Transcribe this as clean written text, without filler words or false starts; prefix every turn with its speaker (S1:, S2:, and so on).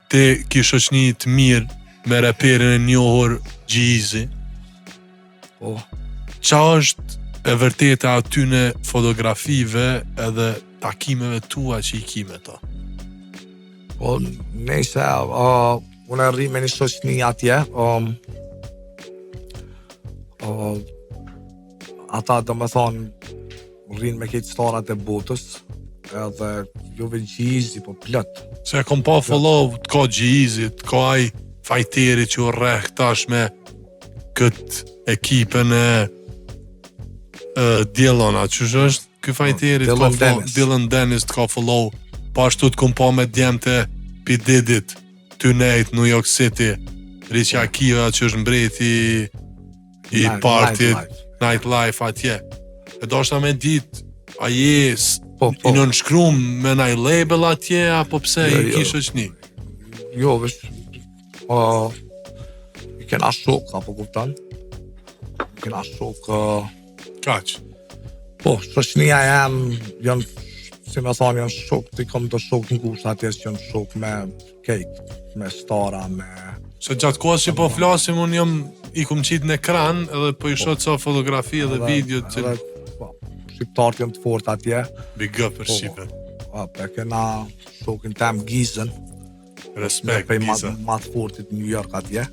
S1: ti ki shoqni të mirë me raperin e njohur G-Eazy.
S2: Po.
S1: Qa është e vërteta aty në fotografive edhe takimeve tua që i ki me ta?
S2: Po, nejse, unë rri me një shoqni atje, ata do me thonë rrinë me këtë starat e botës, edhe juve G-Eazy, po plët.
S1: Se kom pa follow të ka G-Eazy, të ka aj fajteri që u rreh tash me këtë ekipën e Dylan, a qësh është? Ky fajteri Dylan Dennis të ka follow, pa ashtu të kom pa me djemte P. Diddyt, Tonight, New York City, Richa Kiva që është mbreti i partit, nightlife atje. E do shta me dit, a jes i nënshkrum me naj label atje, apo pse i kishë qëni?
S2: Jo, vesh, i kena shok, apo kuptan? I kena shok...
S1: Kaq?
S2: Po, shoqnia jam, janë, si me thonë, janë shok, ti kom të shok në gusht atje, që janë shok me kejt, me stara, me...
S1: Se gjatë kohës që po flasim, unë jam i kum qitë në ekran, edhe po i shot sa fotografi edhe video të...
S2: Shqiptarët janë të fort atje.
S1: Big up për Shqipen.
S2: Po, kena shokin tem Gizën.
S1: Respekt, Giza.
S2: Ma të fortit në New York atje.